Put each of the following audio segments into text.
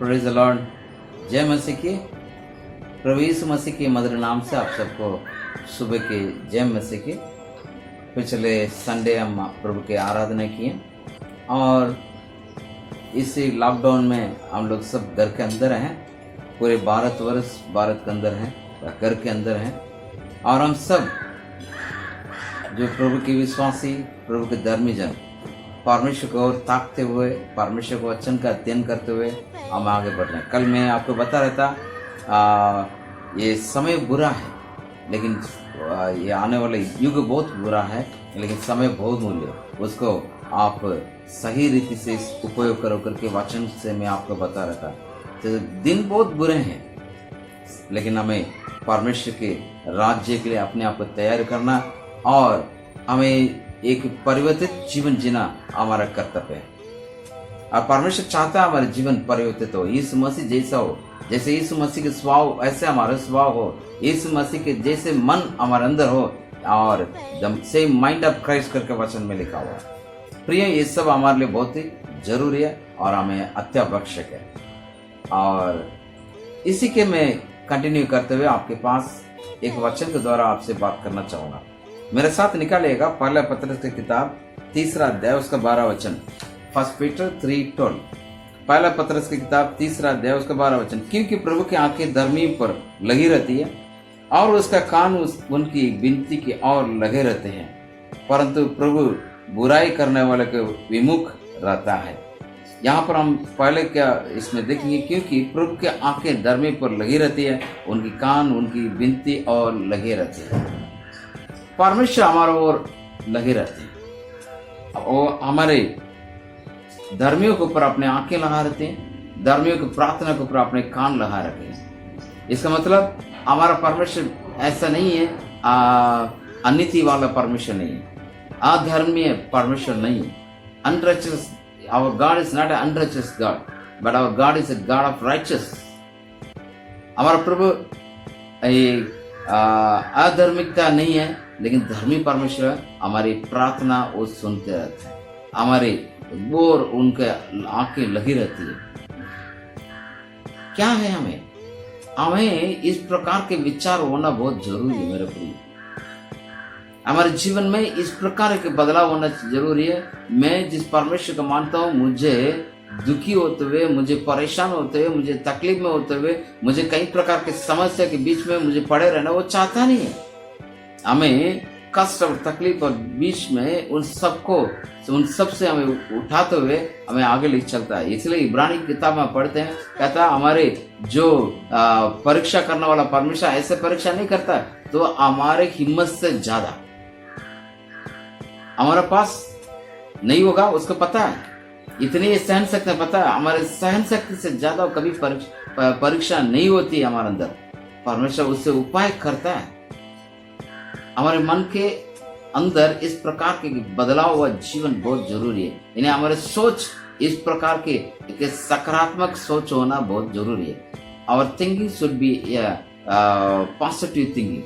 Praise the Lord. जय मसीह की। प्रभु यीशु मसीह के मधुर नाम से आप सबको सुबह के जय मसीह की। पिछले संडे हम प्रभु के आराधना किए और इसी लॉकडाउन में हम लोग सब घर के अंदर हैं। पूरे भारतवर्ष भारत के अंदर हैं, घर के अंदर हैं और हम सब जो प्रभु के विश्वासी, प्रभु के धर्मी जन परमेश्वर को और ताकते हुए, परमेश्वर को वचन का अध्ययन करते हुए हम आगे बढ़ रहे हैं। कल मैं आपको बता रहा था ये समय बुरा है, लेकिन ये आने वाला युग बहुत बुरा है, लेकिन समय बहुत मूल्य, उसको आप सही रीति से उपयोग करो करके वचन से मैं आपको बता रहा था। तो दिन बहुत बुरे हैं, लेकिन हमें परमेश्वर के राज्य के लिए अपने आप को तैयार करना और हमें एक परिवर्तित जीवन जीना हमारा कर्तव्य है। और परमेश्वर चाहता है हमारा जीवन परिवर्तित हो, यीशु मसीह जैसा हो। जैसे यीशु मसीह के स्वभाव ऐसे हमारा स्वभाव हो, यीशु मसीह के जैसे मन हमारे अंदर हो और the same mind of Christ करके वचन में लिखा हुआ। प्रिय, ये सब हमारे लिए बहुत ही जरूरी है और हमें अत्यावश्यक है। और इसी के मैं कंटिन्यू करते हुए आपके पास एक वचन के द्वारा आपसे बात करना चाहूंगा। मेरे साथ निकालिएगा पहला पत्रस की किताब 3 अध्याय उसका 12 वचन। 1 पीटर 3:12। पहला पत्रस की किताब 3 अध्याय उसका 12 वचन। क्योंकि प्रभु की आंखें धर्मी पर लगी रहती है और उसका कान उनकी विनती की ओर लगे रहते हैं, परंतु प्रभु बुराई करने वाले के विमुख रहता है। यहाँ पर हम पहले क्या इसमें देखेंगे, क्योंकि प्रभु की आंखें धर्मी पर लगी रहती है, उनकी कान उनकी विनती और लगे रहते हैं। परमेश्वर हमारे ओर लगे रहते हैं, वो हमारे धर्मियों के ऊपर अपने आंखें लगा रहते हैं, धर्मियों की प्रार्थना के ऊपर अपने कान लगा रखे हैं। इसका मतलब हमारा परमेश्वर ऐसा नहीं है, अनिति वाला परमेश्वर नहीं है, अधर्मीय परमेश्वर नहीं है। Unrighteous, our God is not an unrighteous God, but our God is a God of righteous. हमारा प्रभु अधार्मिकता नहीं है, लेकिन धर्मी परमेश्वर हमारी प्रार्थना वो सुनते रहते हैं, हमारे बोर उनके आंखें लगी रहती है। क्या है, हमें इस प्रकार के विचार होना बहुत जरूरी है मेरे प्रिय। हमारे जीवन में इस प्रकार के बदलाव होना जरूरी है। मैं जिस परमेश्वर को मानता हूँ, मुझे दुखी होते हुए, मुझे परेशान होते हुए, मुझे तकलीफ में होते हुए, मुझे कई प्रकार के समस्या के बीच में मुझे पड़े रहना वो चाहता नहीं है। हमें कष्ट और तकलीफ और बीच में उन सब से हमें उठाते हुए हमें आगे ले चलता है। इसलिए इब्रानी की किताब में पढ़ते हैं, कहता हमारे जो परीक्षा करने वाला परमेश्वर ऐसे परीक्षा नहीं करता, तो हमारे हिम्मत से ज्यादा हमारे पास नहीं होगा, उसको पता है। इतनी सहन शक्ति पता है, हमारे सहन शक्ति से ज्यादा कभी परीक्षा नहीं होती है हमारे अंदर। परमेश्वर उससे उपाय करता है। हमारे मन के अंदर इस प्रकार के बदलाव हुआ जीवन बहुत जरूरी है। यानी हमारे सोच इस प्रकार के सकारात्मक सोच होना बहुत जरूरी है। Our thinking should be positive thinking.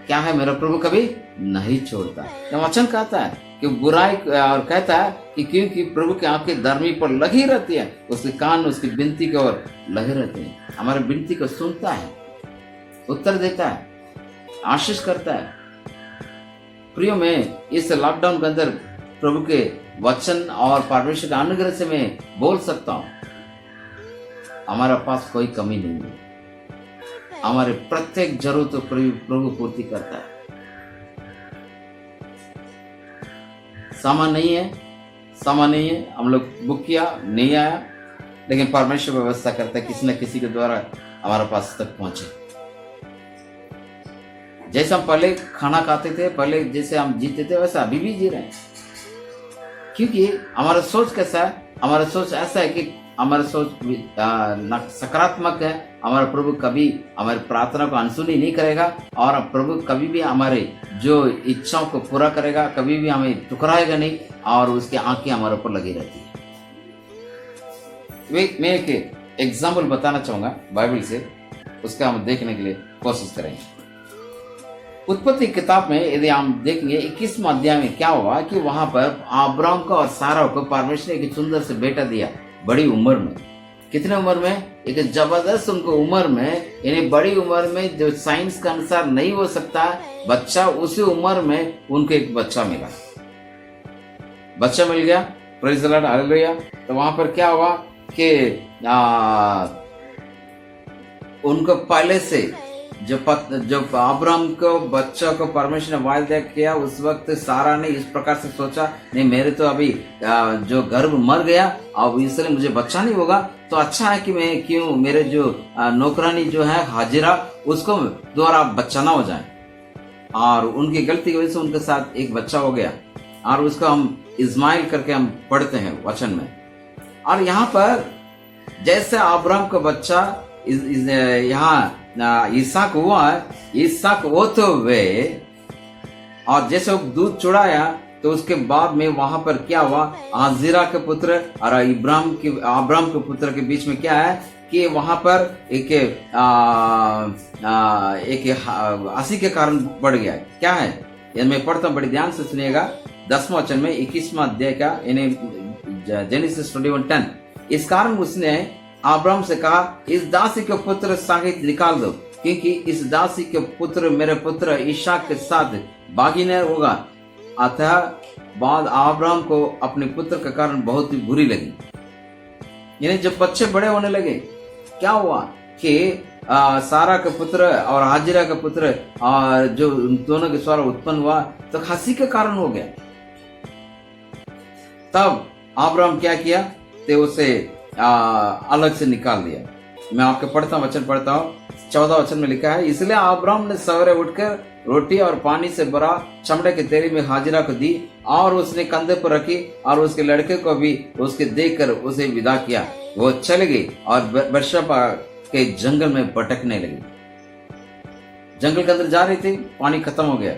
क्या है, मेरा प्रभु कभी नहीं छोड़ता। तो वचन कहता है कि बुराई और कहता है कि क्योंकि प्रभु की आंखें धर्मी पर लगी रहती है, उसके कान उसकी विनती की ओर लगे रहते हैं। हमारी विनती को सुनता है, उत्तर देता है, आशीष करता है। प्रियो, मैं इस लॉकडाउन के अंदर प्रभु के वचन और परमेश्वर के अनुग्रह से मैं बोल सकता हूं, हमारे पास कोई कमी नहीं है। हमारे प्रत्येक जरूरत प्रभु पूर्ति करता है। सामान नहीं है, हम लोग बुक किया नहीं आया, लेकिन परमेश्वर व्यवस्था करता है किसी न किसी के द्वारा हमारे पास तक पहुंचे। जैसे हम पहले खाना खाते थे, पहले जैसे हम जीते थे, वैसा अभी भी जी रहे हैं। क्योंकि हमारा सोच कैसा है, हमारा सोच ऐसा है कि हमारा सोच सकारात्मक है। हमारा प्रभु कभी हमारी प्रार्थना को अनसुनी नहीं करेगा और प्रभु कभी भी हमारे जो इच्छाओं को पूरा करेगा, कभी भी हमें ठुकराएगा नहीं और उसकी आंखें हमारे ऊपर लगी रहती है। मैं एक एग्जाम्पल बताना चाहूंगा बाइबल से, उसका हम देखने के लिए कोशिश करेंगे। उत्पत्ति किताब में यदि हम देखेंगे 21वां अध्याय में क्या हुआ कि वहां पर अब्राहम को और सारा को परमेश्वर ने एक सुंदर से बेटा दिया बड़ी उम्र में। कितने उम्र में? एक जबरदस्त उनको उम्र में, यानी बड़ी उम्र में जो साइंस के अनुसार नहीं हो सकता बच्चा, उसी उम्र में उनको एक बच्चा मिला, बच्चा मिल गया। Praise the Lord, hallelujah. तो वहां पर क्या हुआ कि उनको पहले से जो अब्राहम को बच्चा को परमेश्वर ने वायदा किया, उस वक्त सारा ने इस प्रकार से सोचा, नहीं मेरे तो अभी जो गर्भ मर गया, अब इसलिए मुझे बच्चा नहीं होगा, तो अच्छा है कि मैं क्यों मेरे जो नौकरानी जो है हाजिरा, उसको द्वारा बच्चा ना हो जाए। और उनकी गलती की वजह से उनके साथ एक बच्चा हो गया, और उसको हम इस्माइल करके हम पढ़ते हैं वचन में। और यहाँ पर जैसे अब्राहम का बच्चा यहाँ इसहाक हुआ, इसहाक होते हुए, और जैसे वो दूध चुड़ाया, तो उसके बाद में वहां पर क्या हुआ, हाजिरा के पुत्र और अब्राहम के पुत्र के बीच में क्या है कि वहां पर एक हंसी के कारण बढ़ गया। क्या है ये मैं पढ़ता हूँ, बड़ी ध्यान से सुनिएगा। 10वां वचन में 21वां अध्याय का, यानी जेनेसिस 21:10। इस कारण उसने अब्राहम से कहा, इस दासी के पुत्र सहित निकाल दो, क्योंकि इस दासी के पुत्र मेरे पुत्र इसहाक के साथ बागीनर होगा। अतः बाद अब्राहम को अपने पुत्र के कारण बहुत ही बुरी लगी। यानी जब बच्चे बड़े होने लगे, क्या हुआ कि सारा का पुत्र और हाजिरा का पुत्र और जो दोनों के द्वारा उत्पन्न हुआ, तो हंसी के कारण हो गया। तब अब्राहम क्या किया, तो उसे अलग से निकाल दिया। मैं आपके वचन पढ़ता हूँ। 14 वचन में लिखा है, इसलिए अब्राहम ने सवेरे उठकर रोटी और पानी से भरा चमड़े के तेरी में हाजिरा को दी, और उसने कंधे पर रखी, और उसके लड़के को भी उसके देकर उसे विदा किया। वो चले गई और बेर्शेबा के जंगल में भटकने लगी। जंगल के अंदर जा रही थी, पानी खत्म हो गया,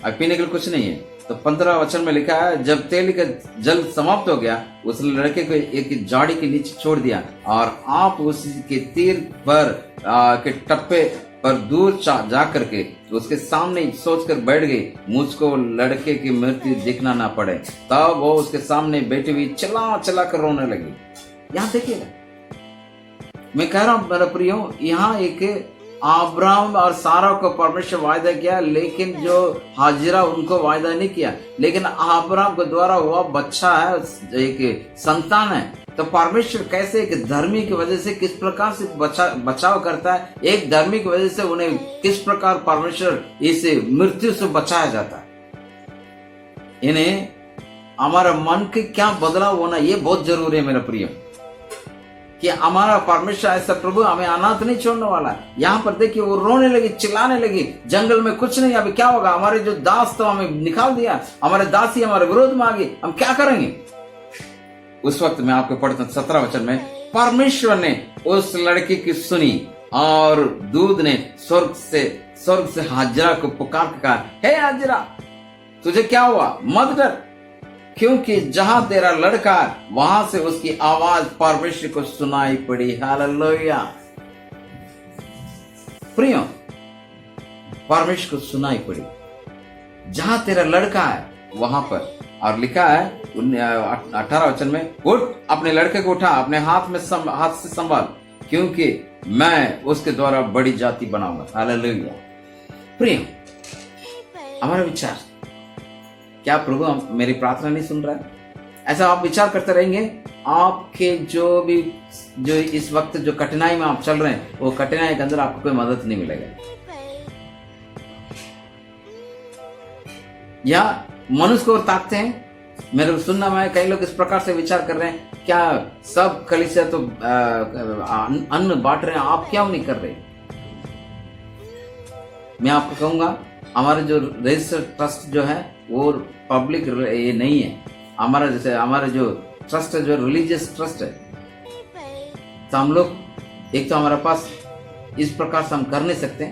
अब पीने के लिए कुछ नहीं है। तो 15 वचन में लिखा है, जब तेल का जल समाप्त हो गया, उस लड़के को एक झाड़ी के नीचे छोड़ दिया, और आप उसके तीर पर के टप्पे पर दूर जा करके उसके सामने सोचकर बैठ गई, मुझको लड़के की मृत्यु देखना ना पड़े। तब वो उसके सामने बैठी हुई चला चला कर रोने लगी। यहाँ देखिएगा, मैं कह रहा हूं मेरा प्रियो, यहाँ एक अब्राहम और सारा को परमेश्वर वायदा किया, लेकिन जो हाजिरा उनको वायदा नहीं किया। लेकिन अब्राहम के द्वारा हुआ बच्चा है, एक संतान है। तो परमेश्वर कैसे एक धर्मी की वजह से किस प्रकार से बचाव करता है, एक धर्मी की वजह से उन्हें किस प्रकार परमेश्वर इस मृत्यु से बचाया जाता है। इन्हें हमारा मन के क्या बदलाव होना, ये बहुत जरूरी है मेरा प्रिय, कि हमारा परमेश्वर ऐसा प्रभु हमें अनाथ नहीं छोड़ने वाला है। यहाँ पर देखिए, वो रोने लगी, चिल्लाने लगी, जंगल में कुछ नहीं, अभी क्या होगा, हमारे जो दास तो हमें निकाल दिया, हमारे दासी हमारे विरोध में आ गई, हम क्या करेंगे। उस वक्त मैं आपको पढ़ता हूं 17 वचन में, परमेश्वर ने उस लड़की की सुनी, और दूध ने स्वर्ग से हाजिरा को पुकार कर कहा, हे हाजिरा, तुझे क्या हुआ, मत डर, क्योंकि जहां तेरा लड़का वहां से उसकी आवाज परमेश्वर को सुनाई पड़ी। हालेलुया। प्रियो, परमेश्वर को सुनाई पड़ी, जहां तेरा लड़का है वहां पर। और लिखा है 18 वचन में, उठ, अपने लड़के को उठा, अपने हाथ से संभाल, क्योंकि मैं उसके द्वारा बड़ी जाति बनाऊंगा। हालेलुया। प्रिय, हमारा विचार क्या, प्रभु मेरी प्रार्थना नहीं सुन रहा है? ऐसा आप विचार करते रहेंगे, आपके जो इस वक्त जो कठिनाई में आप चल रहे हैं, वो कठिनाई के अंदर आपको कोई मदद नहीं मिलेगा। या मनुष्य को ताकते हैं, मेरे को सुनना में कई लोग इस प्रकार से विचार कर रहे हैं, क्या सब कलीसिया तो अन्न बांट रहे हैं, आप क्यों नहीं कर रहे? मैं आपको कहूंगा, हमारे जो रजिस्टर ट्रस्ट जो है वो पब्लिक ये नहीं है। हमारा जैसे हमारा जो ट्रस्ट है, जो रिलीजियस ट्रस्ट है, तो हम लोग एक तो हमारे पास इस प्रकार से हम कर नहीं सकते,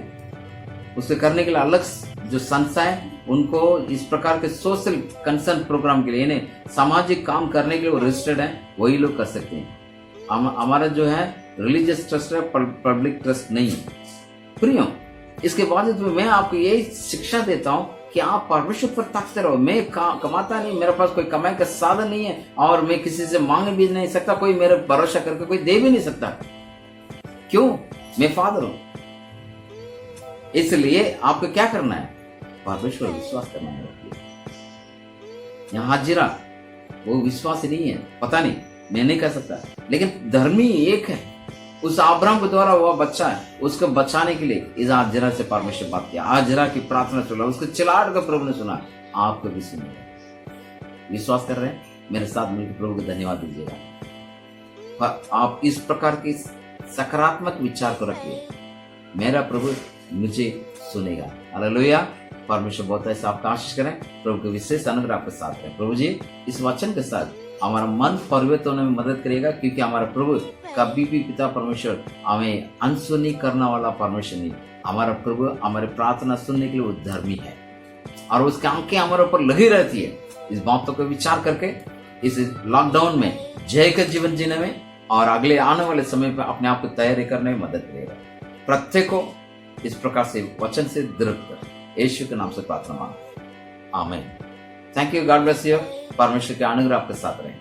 उसके करने के लिए अलग जो संस्था है उनको इस प्रकार के सोशल कंसर्न प्रोग्राम के लिए, यानी सामाजिक काम करने के लिए वो रजिस्टर्ड है, वही लोग कर सकते हैं। हमारा जो है रिलीजियस ट्रस्ट है, पब्लिक ट्रस्ट नहीं है। प्रियो, इसके बावजूद मैं आपको यही शिक्षा देता हूं कि आप परमेश्वर पर ताकते रहो। मैं कमाता नहीं, मेरे पास कोई कमाई का साधन नहीं है और मैं किसी से मांग भी नहीं सकता, कोई मेरे भरोसा करके कोई दे भी नहीं सकता। क्यों? मैं फादर हूं। इसलिए आपको क्या करना है? परमेश्वर विश्वास करना है। यहां हाजिरा वो विश्वास नहीं है, पता नहीं, मैं नहीं कह सकता, लेकिन धर्मी एक है। उस अब्राहम के द्वारा हुआ बच्चा है, उसको बचाने के लिए इस हाजिरा से परमेश्वर बात किया। हाजिरा की प्रार्थना सुना, उसको चिल्लाहट का प्रभु ने सुना, आपको भी सुनेगा। विश्वास कर रहे हैं? मेरे साथ मिलकर प्रभु को धन्यवाद दीजिएगा। आप इस प्रकार के सकारात्मक विचार को रखिए, मेरा प्रभु मुझे सुनेगा। हालेलुया। परमेश्वर बहुत ऐसा आपका आशीष करें। प्रभु के विशेष अनुग्रह आपके साथ है। प्रभु जी इस वचन के साथ हमारा मन परिवर्तित होने में मदद करेगा, क्योंकि हमारा प्रभु कभी भी पिता परमेश्वर हमें अनसुनी करने वाला परमेश्वर नहीं। हमारा प्रभु हमारे प्रार्थना सुनने के लिए वो धर्मी है और उसकी आंखें हमारे ऊपर लगी रहती है। इस बातों को विचार करके इस लॉकडाउन में जय का जीवन जीने में और अगले आने वाले समय पर अपने आप को तैयारी करने में मदद करेगा। प्रत्येक को इस प्रकार से वचन से दृढ़ कर यीशु के नाम से प्रार्थना मांगते हैं, आमीन। Thank you, God bless you. परमेश्वर के अनुग्रह आपके साथ रहे।